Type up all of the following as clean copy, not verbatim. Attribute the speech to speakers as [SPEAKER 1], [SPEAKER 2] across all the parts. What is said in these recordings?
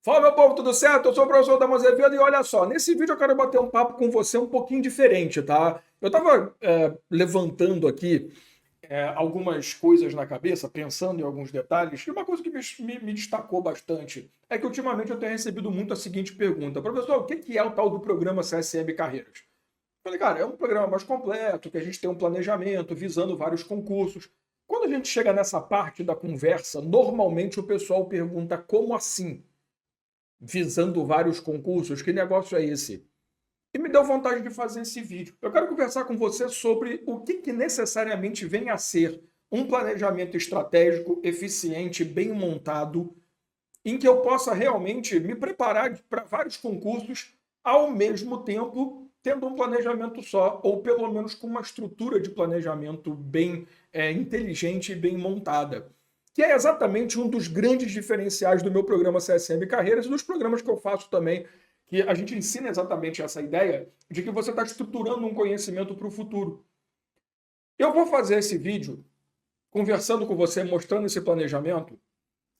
[SPEAKER 1] Fala, meu povo, tudo certo? Eu sou o professor Damas Azevedo e olha só, nesse vídeo eu quero bater um papo com você um pouquinho diferente, tá? Eu tava levantando aqui algumas coisas na cabeça, pensando em alguns detalhes, e uma coisa que me destacou bastante é que ultimamente eu tenho recebido muito a seguinte pergunta: professor, o que é o tal do programa CSM Carreiras? Eu falei, cara, é um programa mais completo, que a gente tem um planejamento visando vários concursos. Quando a gente chega nessa parte da conversa, normalmente o pessoal pergunta como assim? Visando vários concursos, que negócio é esse? E me deu vontade de fazer esse vídeo. Eu quero conversar com você sobre o que necessariamente vem a ser um planejamento estratégico, eficiente, bem montado, em que eu possa realmente me preparar para vários concursos ao mesmo tempo tendo um planejamento só, ou pelo menos com uma estrutura de planejamento bem inteligente e bem montada. Que é exatamente um dos grandes diferenciais do meu programa CSM Carreiras e dos programas que eu faço também, que a gente ensina exatamente essa ideia de que você está estruturando um conhecimento para o futuro. Eu vou fazer esse vídeo conversando com você, mostrando esse planejamento,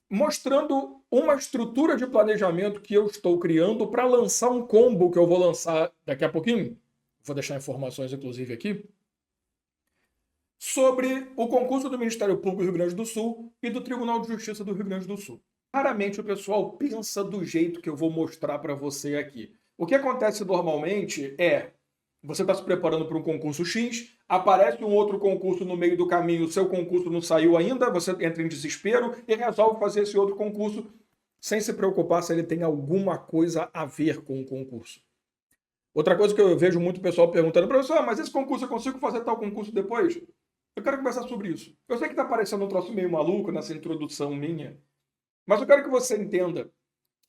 [SPEAKER 1] mostrando uma estrutura de planejamento que eu estou criando para lançar um combo que eu vou lançar daqui a pouquinho. Vou deixar informações, inclusive, aqui. Sobre o concurso do Ministério Público do Rio Grande do Sul e do Tribunal de Justiça do Rio Grande do Sul. Raramente o pessoal pensa do jeito que eu vou mostrar para você aqui. O que acontece normalmente é você está se preparando para um concurso X, aparece um outro concurso no meio do caminho, o seu concurso não saiu ainda, você entra em desespero e resolve fazer esse outro concurso sem se preocupar se ele tem alguma coisa a ver com o concurso. Outra coisa que eu vejo muito pessoal perguntando, professor, mas esse concurso eu consigo fazer tal concurso depois? Eu quero conversar sobre isso. Eu sei que está parecendo um troço meio maluco nessa introdução minha, mas eu quero que você entenda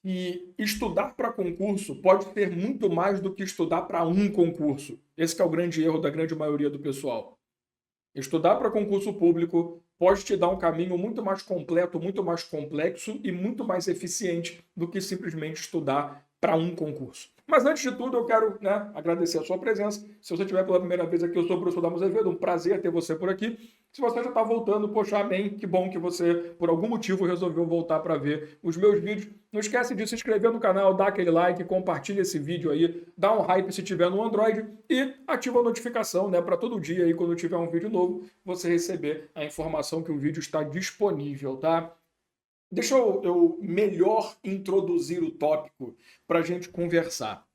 [SPEAKER 1] que estudar para concurso pode ser muito mais do que estudar para um concurso. Esse que é o grande erro da grande maioria do pessoal. Estudar para concurso público pode te dar um caminho muito mais completo, muito mais complexo e muito mais eficiente do que simplesmente estudar para um concurso. Mas antes de tudo, eu quero agradecer a sua presença. Se você estiver pela primeira vez aqui, eu sou o professor Damas Azevedo, um prazer ter você por aqui. Se você já está voltando, poxa, amém, que bom que você, por algum motivo, resolveu voltar para ver os meus vídeos. Não esquece de se inscrever no canal, dar aquele like, compartilha esse vídeo aí, dá um hype se tiver no Android e ativa a notificação, para todo dia aí, quando tiver um vídeo novo, você receber a informação que o vídeo está disponível, tá? Deixa eu melhor introduzir o tópico para a gente conversar.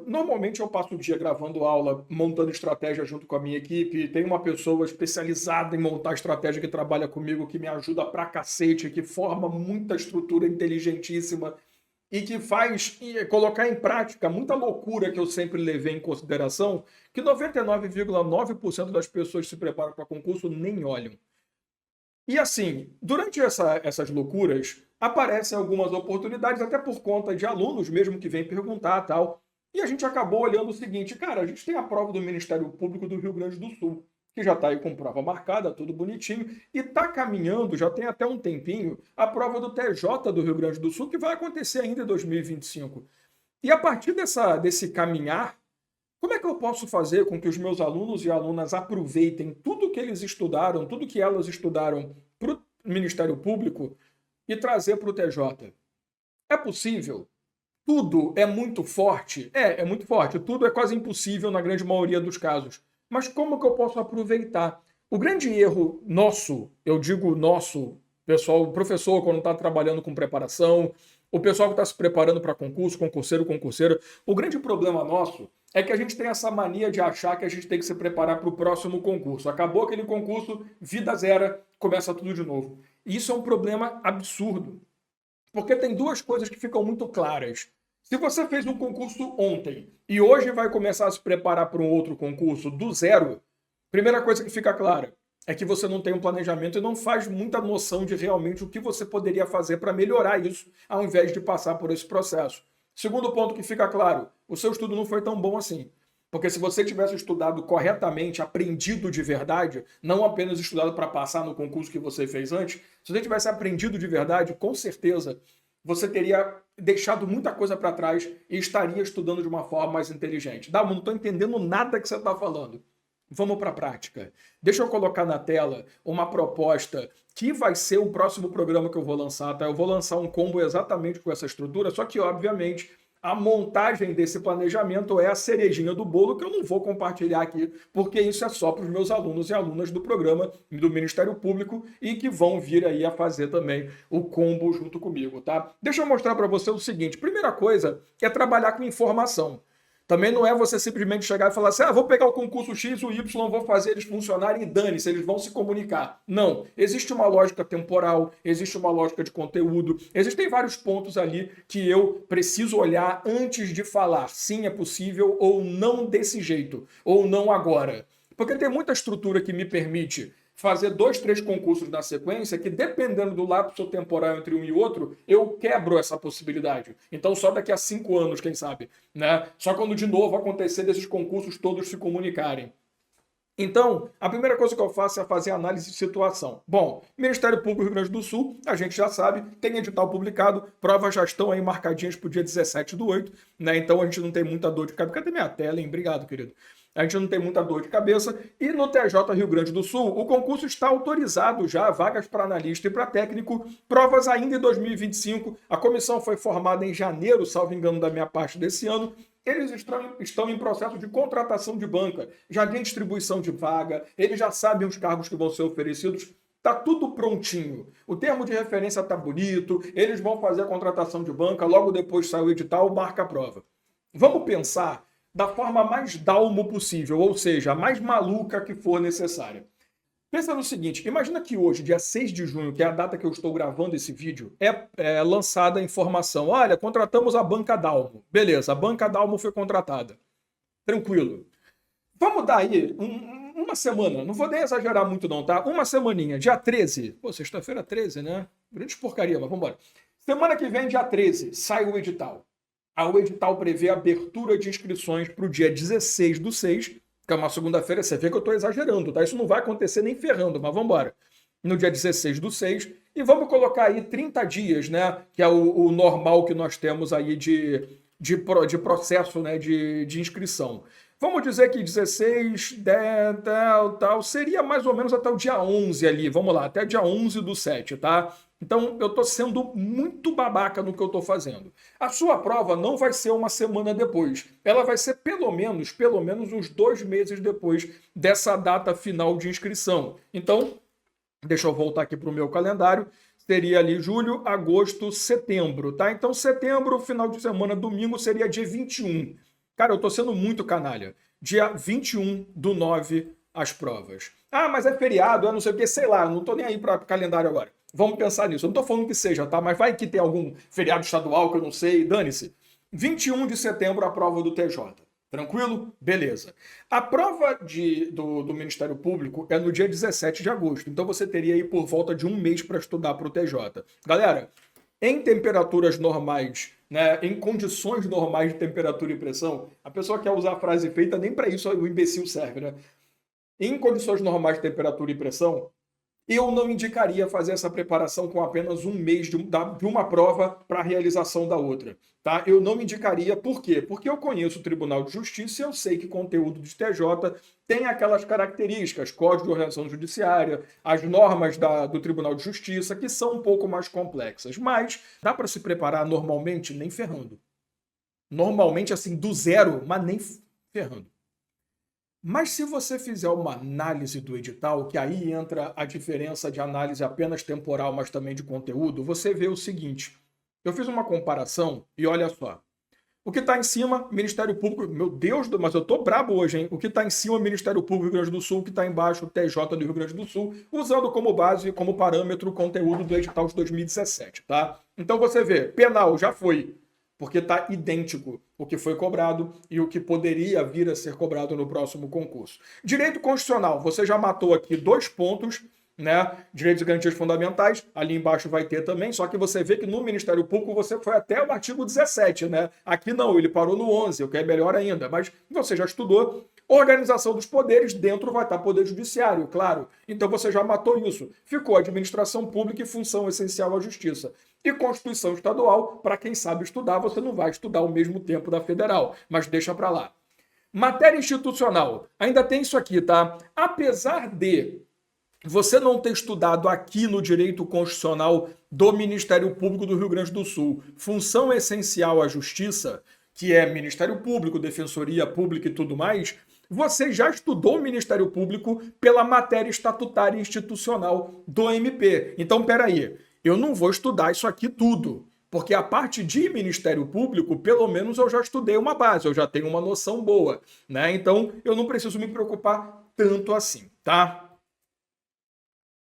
[SPEAKER 1] Normalmente eu passo o dia gravando aula, montando estratégia junto com a minha equipe. Tem uma pessoa especializada em montar estratégia que trabalha comigo, que me ajuda pra cacete, que forma muita estrutura inteligentíssima e que faz colocar em prática muita loucura que eu sempre levei em consideração, que 99,9% das pessoas que se preparam para concurso nem olham. E assim, durante essas loucuras, aparecem algumas oportunidades, até por conta de alunos mesmo que vêm perguntar tal. E a gente acabou olhando o seguinte, cara, a gente tem a prova do Ministério Público do Rio Grande do Sul, que já está aí com prova marcada, tudo bonitinho, e está caminhando, já tem até um tempinho, a prova do TJ do Rio Grande do Sul, que vai acontecer ainda em 2025. E a partir desse caminhar, como é que eu posso fazer com que os meus alunos e alunas aproveitem tudo que eles estudaram, tudo que elas estudaram para o Ministério Público e trazer para o TJ? É possível? Tudo é muito forte? É muito forte. Tudo é quase impossível na grande maioria dos casos. Mas como que eu posso aproveitar? O grande erro nosso, eu digo nosso, pessoal, o professor quando está trabalhando com preparação, o pessoal que está se preparando para concurso, concurseiro, o grande problema nosso é que a gente tem essa mania de achar que a gente tem que se preparar para o próximo concurso. Acabou aquele concurso, vida zero, começa tudo de novo. E isso é um problema absurdo. Porque tem duas coisas que ficam muito claras. Se você fez um concurso ontem e hoje vai começar a se preparar para um outro concurso do zero, primeira coisa que fica clara é que você não tem um planejamento e não faz muita noção de realmente o que você poderia fazer para melhorar isso, ao invés de passar por esse processo. Segundo ponto que fica claro, o seu estudo não foi tão bom assim. Porque se você tivesse estudado corretamente, aprendido de verdade, não apenas estudado para passar no concurso que você fez antes, se você tivesse aprendido de verdade, com certeza você teria deixado muita coisa para trás e estaria estudando de uma forma mais inteligente. Não estou entendendo nada que você está falando. Vamos para a prática. Deixa eu colocar na tela uma proposta que vai ser o próximo programa que eu vou lançar, tá? Eu vou lançar um combo exatamente com essa estrutura, só que, obviamente, a montagem desse planejamento é a cerejinha do bolo que eu não vou compartilhar aqui, porque isso é só para os meus alunos e alunas do programa do Ministério Público e que vão vir aí a fazer também o combo junto comigo, tá? Deixa eu mostrar para você o seguinte. Primeira coisa é trabalhar com informação. Também não é você simplesmente chegar e falar assim, vou pegar o concurso X, o Y, vou fazer eles funcionarem e dane-se, eles vão se comunicar. Não. Existe uma lógica temporal, existe uma lógica de conteúdo, existem vários pontos ali que eu preciso olhar antes de falar sim, é possível ou não desse jeito, ou não agora. Porque tem muita estrutura que me permite fazer 2, 3 concursos na sequência que, dependendo do lapso temporal entre um e outro, eu quebro essa possibilidade. Então, só daqui a 5 anos, quem sabe, né? Só quando de novo acontecer desses concursos todos se comunicarem. Então, a primeira coisa que eu faço é fazer análise de situação. Bom, Ministério Público do Rio Grande do Sul, a gente já sabe, tem edital publicado, provas já estão aí marcadinhas para o dia 17/8, né? Então a gente não tem muita dor de cabeça. Cadê minha tela, hein? Obrigado, querido. A gente não tem muita dor de cabeça. E no TJ Rio Grande do Sul, o concurso está autorizado já, vagas para analista e para técnico, provas ainda em 2025. A comissão foi formada em janeiro, salvo engano da minha parte desse ano. Eles estão em processo de contratação de banca, já tem distribuição de vaga, eles já sabem os cargos que vão ser oferecidos, está tudo prontinho. O termo de referência está bonito, eles vão fazer a contratação de banca, logo depois sai o edital, marca a prova. Vamos pensar da forma mais dalmo possível, ou seja, a mais maluca que for necessária. Pensa no seguinte, imagina que hoje, dia 6 de junho, que é a data que eu estou gravando esse vídeo, é lançada a informação, olha, contratamos a Banca Dalmo. Beleza, a Banca Dalmo foi contratada. Tranquilo. Vamos dar aí uma semana, não vou nem exagerar muito não, tá? Uma semaninha, dia 13. Pô, sexta-feira 13, né? Grande porcaria, mas vambora. Semana que vem, dia 13, sai o edital. O edital prevê a abertura de inscrições para o dia 16/6, que é uma segunda-feira. Você vê que eu estou exagerando, tá? Isso não vai acontecer nem ferrando, mas vamos embora. No dia 16/6, e vamos colocar aí 30 dias, né? Que é o normal que nós temos aí de processo, né? De inscrição. Vamos dizer que 16, 10, tal, seria mais ou menos até o dia 11 ali, vamos lá, até dia 11/7, tá? Então, eu estou sendo muito babaca no que eu estou fazendo. A sua prova não vai ser uma semana depois. Ela vai ser pelo menos uns 2 meses depois dessa data final de inscrição. Então, deixa eu voltar aqui para o meu calendário. Seria ali julho, agosto, setembro, tá? Então, setembro, final de semana, domingo, seria dia 21. Cara, eu estou sendo muito canalha. Dia 21/9, as provas. Mas é feriado, é não sei o que, sei lá, não estou nem aí para calendário agora. Vamos pensar nisso. Eu não estou falando que seja, tá? Mas vai que tem algum feriado estadual que eu não sei, dane-se. 21 de setembro, a prova do TJ. Tranquilo? Beleza. A prova do Ministério Público é no dia 17 de agosto. Então você teria aí por volta de um mês para estudar para o TJ. Galera, em temperaturas normais, né, em condições normais de temperatura e pressão, a pessoa quer usar a frase feita, nem para isso o imbecil serve, né? Em condições normais de temperatura e pressão, eu não indicaria fazer essa preparação com apenas um mês de uma prova para a realização da outra. Tá? Eu não indicaria, por quê? Porque eu conheço o Tribunal de Justiça e eu sei que conteúdo de TJ tem aquelas características, Código de Organização Judiciária, as normas do Tribunal de Justiça, que são um pouco mais complexas. Mas dá para se preparar normalmente? Nem ferrando. Normalmente, assim, do zero, mas nem ferrando. Mas se você fizer uma análise do edital, que aí entra a diferença de análise apenas temporal, mas também de conteúdo, você vê o seguinte. Eu fiz uma comparação e olha só. O que está em cima, Ministério Público, meu Deus, mas eu tô brabo hoje, hein? O que está em cima, Ministério Público do Rio Grande do Sul, o que está embaixo, o TJ do Rio Grande do Sul, usando como base, como parâmetro, o conteúdo do edital de 2017, tá? Então você vê, penal já foi, porque está idêntico o que foi cobrado e o que poderia vir a ser cobrado no próximo concurso. Direito constitucional, você já matou aqui 2 pontos, né? Direitos e garantias fundamentais, ali embaixo vai ter também, só que você vê que no Ministério Público você foi até o artigo 17, né? Aqui não, ele parou no 11, o que é melhor ainda, mas você já estudou. Organização dos poderes, dentro vai estar Poder Judiciário, claro. Então você já matou isso. Ficou administração pública e função essencial à justiça. E Constituição Estadual, para quem sabe estudar, você não vai estudar ao mesmo tempo da Federal, mas deixa para lá. Matéria institucional. Ainda tem isso aqui, tá? Apesar de você não ter estudado aqui no direito constitucional do Ministério Público do Rio Grande do Sul, função essencial à justiça, que é Ministério Público, Defensoria Pública e tudo mais, você já estudou o Ministério Público pela matéria estatutária institucional do MP. Então, peraí, eu não vou estudar isso aqui tudo, porque a parte de Ministério Público, pelo menos eu já estudei uma base, eu já tenho uma noção boa, né? Então, eu não preciso me preocupar tanto assim, tá?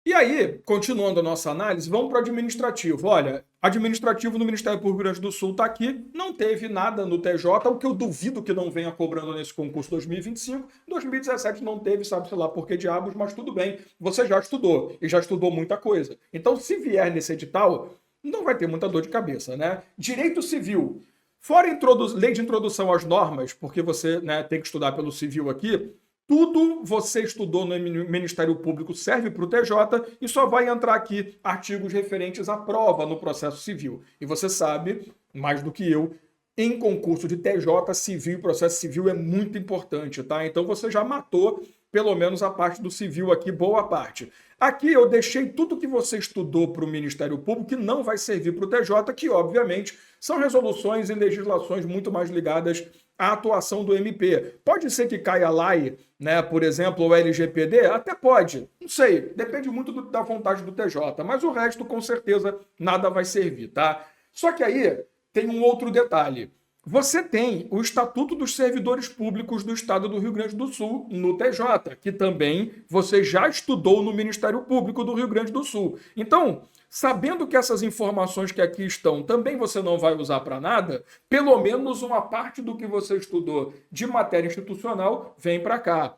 [SPEAKER 1] E aí, continuando a nossa análise, vamos para o administrativo. Olha, administrativo no Ministério Público do Rio Grande do Sul está aqui, não teve nada no TJ, o que eu duvido que não venha cobrando nesse concurso 2025. 2017 não teve, sabe-se lá por que diabos, mas tudo bem, você já estudou, e já estudou muita coisa. Então, se vier nesse edital, não vai ter muita dor de cabeça, né? Direito civil. Fora lei de introdução às normas, porque você, né, tem que estudar pelo civil aqui, tudo você estudou no Ministério Público serve para o TJ e só vai entrar aqui artigos referentes à prova no processo civil. E você sabe, mais do que eu, em concurso de TJ civil e processo civil é muito importante, tá? Então você já matou pelo menos a parte do civil aqui, boa parte. Aqui eu deixei tudo que você estudou para o Ministério Público que não vai servir para o TJ, que obviamente são resoluções e legislações muito mais ligadas à atuação do MP. Pode ser que caia lá, né, por exemplo, o LGPD? Até pode, não sei, depende muito da vontade do TJ, mas o resto com certeza nada vai servir, tá? Só que aí tem um outro detalhe. Você tem o Estatuto dos Servidores Públicos do Estado do Rio Grande do Sul no TJ, que também você já estudou no Ministério Público do Rio Grande do Sul. Então, sabendo que essas informações que aqui estão também você não vai usar para nada, pelo menos uma parte do que você estudou de matéria institucional vem para cá.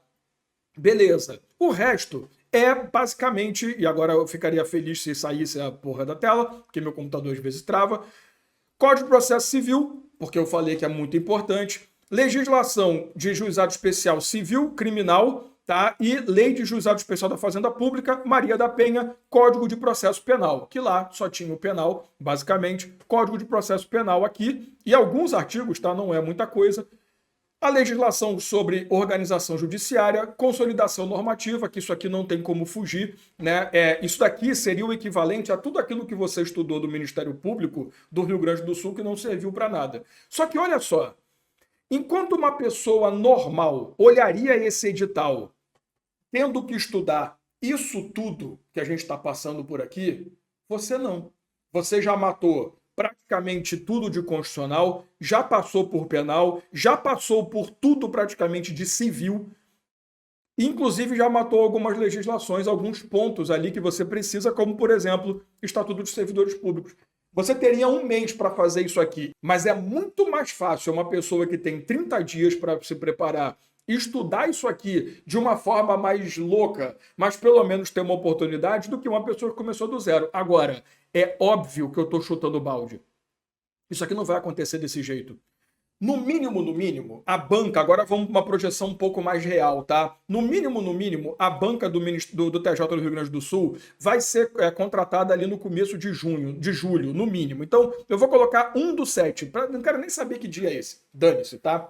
[SPEAKER 1] Beleza. O resto é basicamente, e agora eu ficaria feliz se saísse a porra da tela, porque meu computador às vezes trava, Código de Processo Civil, porque eu falei que é muito importante, legislação de juizado especial civil, criminal, tá? E lei de juizado especial da Fazenda Pública, Maria da Penha, Código de Processo Penal, que lá só tinha o penal, basicamente, Código de Processo Penal aqui, e alguns artigos, tá? Não é muita coisa. A legislação sobre organização judiciária, consolidação normativa, que isso aqui não tem como fugir, né? Isso daqui seria o equivalente a tudo aquilo que você estudou do Ministério Público do Rio Grande do Sul que não serviu para nada. Só que olha só, enquanto uma pessoa normal olharia esse edital tendo que estudar isso tudo que a gente está passando por aqui, você não. Você já matou praticamente tudo de constitucional, já passou por penal, já passou por tudo praticamente de civil, inclusive já matou algumas legislações, alguns pontos ali que você precisa, como, por exemplo, Estatuto dos Servidores Públicos. Você teria um mês para fazer isso aqui, mas é muito mais fácil uma pessoa que tem 30 dias para se preparar estudar isso aqui de uma forma mais louca, mas pelo menos ter uma oportunidade, do que uma pessoa que começou do zero. Agora, é óbvio que eu estou chutando balde. Isso aqui não vai acontecer desse jeito. No mínimo, a banca, agora vamos para uma projeção um pouco mais real, tá? No mínimo, a banca do TJ do Rio Grande do Sul vai ser contratada ali no começo de julho, no mínimo. Então, eu vou colocar 1/7, não quero nem saber que dia é esse, dane-se, tá?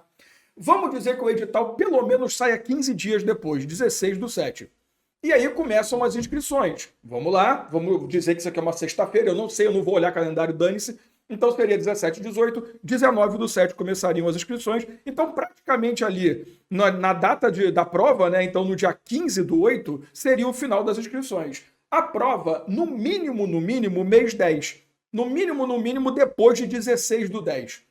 [SPEAKER 1] Vamos dizer que o edital pelo menos saia 15 dias depois, 16/7. E aí começam as inscrições. Vamos lá, vamos dizer que isso aqui é uma sexta-feira, eu não sei, eu não vou olhar calendário, dane-se. Então seria 17, 18, 19/7 começariam as inscrições. Então praticamente ali, na data da prova, né, então no dia 15/8, seria o final das inscrições. A prova, no mínimo, mês 10. No mínimo, depois de 16/10.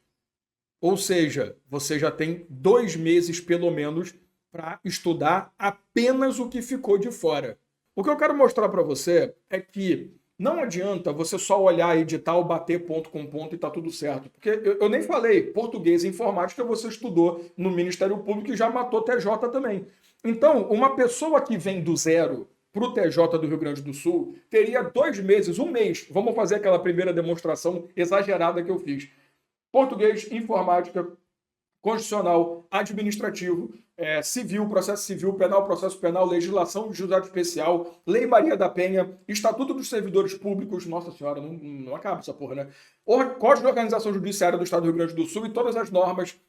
[SPEAKER 1] Ou seja, você já tem 2 meses, pelo menos, para estudar apenas o que ficou de fora. O que eu quero mostrar para você é que não adianta você só olhar edital, bater ponto com ponto e tá tudo certo. Porque eu nem falei, português e informática você estudou no Ministério Público e já matou TJ também. Então, uma pessoa que vem do zero para o TJ do Rio Grande do Sul teria 2 meses, um mês. Vamos fazer aquela primeira demonstração exagerada que eu fiz. Português, informática, constitucional, administrativo, civil, processo civil, penal, processo penal, legislação de juizado especial, Lei Maria da Penha, Estatuto dos Servidores Públicos, nossa senhora, não acaba essa porra, né? Código de Organização Judiciária do Estado do Rio Grande do Sul e todas as normas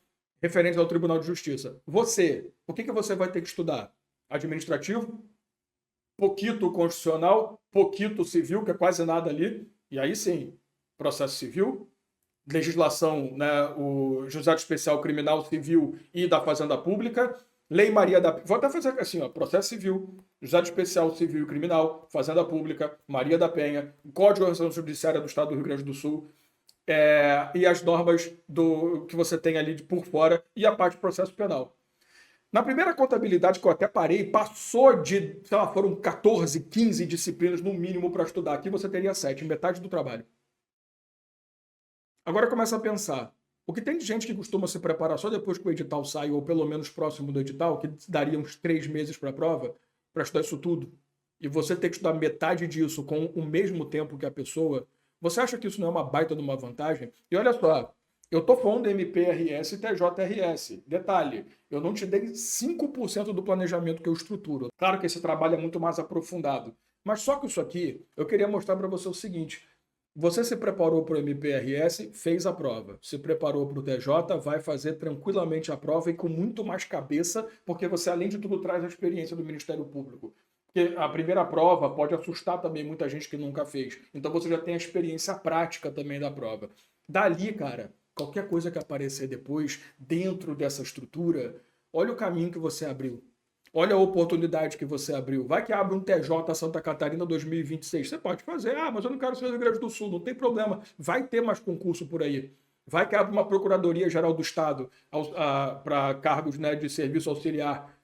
[SPEAKER 1] referentes ao Tribunal de Justiça. Você, o que você vai ter que estudar? Administrativo, pouquito constitucional, pouquito civil, que é quase nada ali, e aí sim, processo civil, legislação, né, o juizado especial criminal, civil e da fazenda pública, Lei Maria da... Vou até fazer assim, ó, processo civil, juizado especial civil e criminal, fazenda pública, Maria da Penha, Código de Organização Judiciária do Estado do Rio Grande do Sul, e as normas que você tem ali por fora e a parte do processo penal. Na primeira contabilidade que eu até parei, passou de, sei lá, foram 14, 15 disciplinas no mínimo para estudar. Aqui você teria 7, metade do trabalho. Agora começa a pensar. O que tem de gente que costuma se preparar só depois que o edital sai, ou pelo menos próximo do edital, que daria uns 3 meses para a prova, para estudar isso tudo, e você ter que estudar metade disso com o mesmo tempo que a pessoa, você acha que isso não é uma baita de uma vantagem? E olha só, eu tô falando MPRS e TJRS. Detalhe, eu não te dei 5% do planejamento que eu estruturo. Claro que esse trabalho é muito mais aprofundado. Mas só que isso aqui, eu queria mostrar para você o seguinte. Você se preparou para o MPRS, fez a prova. Se preparou para o TJ, vai fazer tranquilamente a prova e com muito mais cabeça, porque você, além de tudo, traz a experiência do Ministério Público. Porque a primeira prova pode assustar também muita gente que nunca fez. Então você já tem a experiência prática também da prova. Dali, cara, qualquer coisa que aparecer depois, dentro dessa estrutura, olha o caminho que você abriu. Olha a oportunidade que você abriu. Vai que abre um TJ Santa Catarina 2026. Você pode fazer. Ah, mas eu não quero ser do Rio Grande do Sul. Não tem problema. Vai ter mais concurso por aí. Vai que abre uma Procuradoria Geral do Estado para cargos, né, de serviço auxiliar.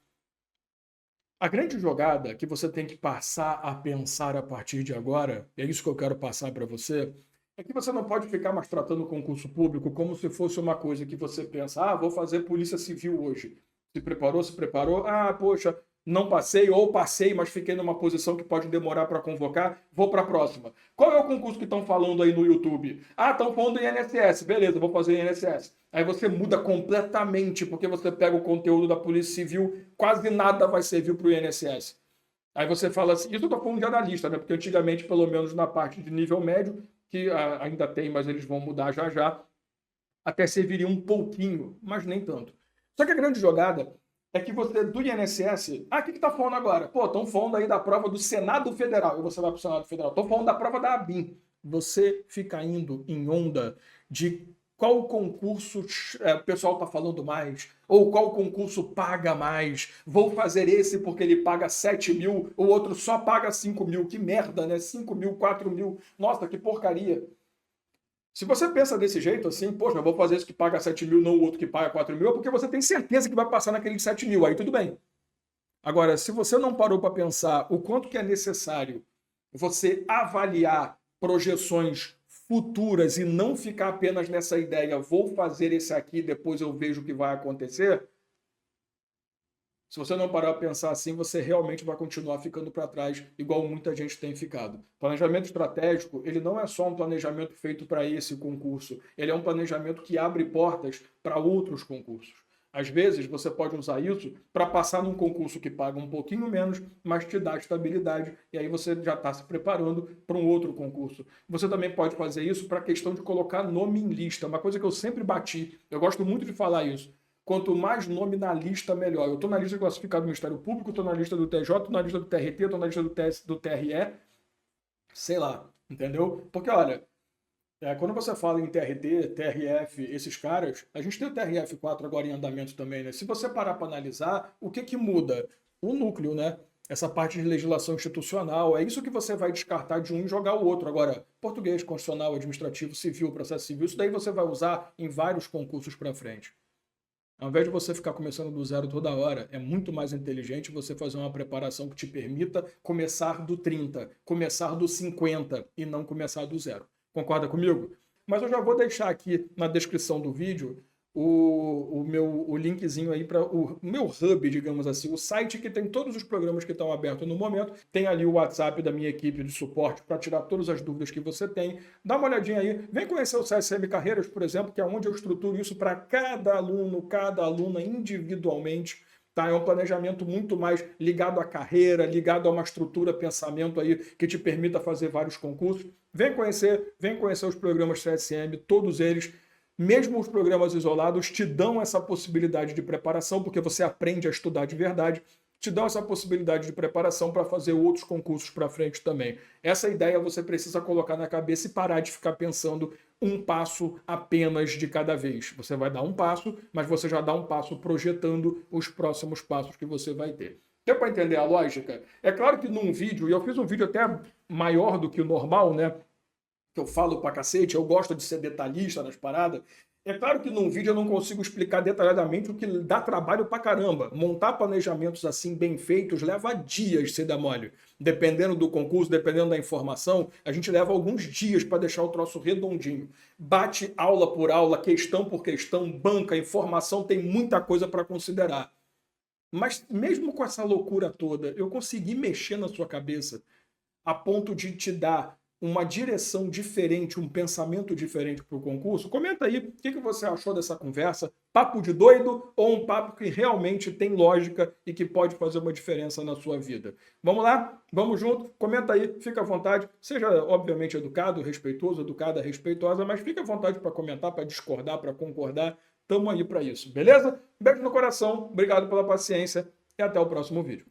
[SPEAKER 1] A grande jogada que você tem que passar a pensar a partir de agora, é isso que eu quero passar para você, é que você não pode ficar mais tratando o concurso público como se fosse uma coisa que você pensa, ah, vou fazer Polícia Civil hoje. Se preparou, se preparou, ah, poxa, não passei, ou passei, mas fiquei numa posição que pode demorar para convocar, vou para a próxima. Qual é o concurso que estão falando aí no YouTube? Ah, estão falando do INSS, beleza, vou fazer o INSS. Aí você muda completamente, porque você pega o conteúdo da Polícia Civil, quase nada vai servir para o INSS. Aí você fala assim, isso eu estou falando de analista, né? Porque antigamente, pelo menos na parte de nível médio, que ainda tem, mas eles vão mudar já já, até serviria um pouquinho, mas nem tanto. Só que a grande jogada é que você, do INSS, o que está falando agora? Pô, estão falando aí da prova do Senado Federal, e você vai para o Senado Federal. Estou falando da prova da ABIN. Você fica indo em onda de qual concurso o pessoal está falando mais, ou qual concurso paga mais. Vou fazer esse porque ele paga 7 mil, o outro só paga 5 mil. Que merda, né? 5 mil, 4 mil. Nossa, que porcaria. Se você pensa desse jeito, assim, poxa, eu vou fazer isso que paga 7 mil, não o outro que paga 4 mil, é porque você tem certeza que vai passar naquele 7 mil, aí tudo bem. Agora, se você não parou para pensar o quanto que é necessário você avaliar projeções futuras e não ficar apenas nessa ideia, vou fazer esse aqui, depois eu vejo o que vai acontecer, se você não parar a pensar assim, você realmente vai continuar ficando para trás, igual muita gente tem ficado. Planejamento estratégico, ele não é só um planejamento feito para esse concurso, ele é um planejamento que abre portas para outros concursos. Às vezes, você pode usar isso para passar num concurso que paga um pouquinho menos, mas te dá estabilidade, e aí você já está se preparando para um outro concurso. Você também pode fazer isso para a questão de colocar nome em lista, uma coisa que eu sempre bati, eu gosto muito de falar isso. Quanto mais nome na lista, melhor. Eu estou na lista classificada do Ministério Público, estou na lista do TJ, estou na lista do TRT, estou na lista do TRE, sei lá, entendeu? Porque, olha, quando você fala em TRT, TRF, esses caras, a gente tem o TRF4 agora em andamento também, né? Se você parar para analisar, o que muda? O núcleo, né? Essa parte de legislação institucional, é isso que você vai descartar de um e jogar o outro. Agora, português, constitucional, administrativo, civil, processo civil, isso daí você vai usar em vários concursos para frente. Ao invés de você ficar começando do zero toda hora, é muito mais inteligente você fazer uma preparação que te permita começar do 30, começar do 50 e não começar do zero. Concorda comigo? Mas eu já vou deixar aqui na descrição do vídeo o linkzinho aí para o meu hub, digamos assim, o site que tem todos os programas que estão abertos no momento. Tem ali o WhatsApp da minha equipe de suporte para tirar todas as dúvidas que você tem. Dá uma olhadinha aí. Vem conhecer o CSM Carreiras, por exemplo, que é onde eu estruturo isso para cada aluno, cada aluna individualmente. Tá? É um planejamento muito mais ligado à carreira, ligado a uma estrutura, pensamento aí que te permita fazer vários concursos. Vem conhecer os programas CSM, todos eles. Mesmo os programas isolados te dão essa possibilidade de preparação, porque você aprende a estudar de verdade, te dão essa possibilidade de preparação para fazer outros concursos para frente também. Essa ideia você precisa colocar na cabeça e parar de ficar pensando um passo apenas de cada vez. Você vai dar um passo, mas você já dá um passo projetando os próximos passos que você vai ter. Deu para entender a lógica? É claro que num vídeo, e eu fiz um vídeo até maior do que o normal, né? Que eu falo pra cacete, eu gosto de ser detalhista nas paradas. É claro que num vídeo eu não consigo explicar detalhadamente o que dá trabalho pra caramba. Montar planejamentos assim bem feitos leva dias, se dá mole. Dependendo do concurso, dependendo da informação, a gente leva alguns dias para deixar o troço redondinho. Bate aula por aula, questão por questão, banca, informação, tem muita coisa para considerar. Mas mesmo com essa loucura toda, eu consegui mexer na sua cabeça a ponto de te dar uma direção diferente, um pensamento diferente para o concurso? Comenta aí o que você achou dessa conversa. Papo de doido ou um papo que realmente tem lógica e que pode fazer uma diferença na sua vida? Vamos lá? Vamos junto? Comenta aí, fica à vontade. Seja, obviamente, educado, respeitoso, educada, respeitosa, mas fica à vontade para comentar, para discordar, para concordar. Tamo aí para isso, beleza? Beijo no coração, obrigado pela paciência e até o próximo vídeo.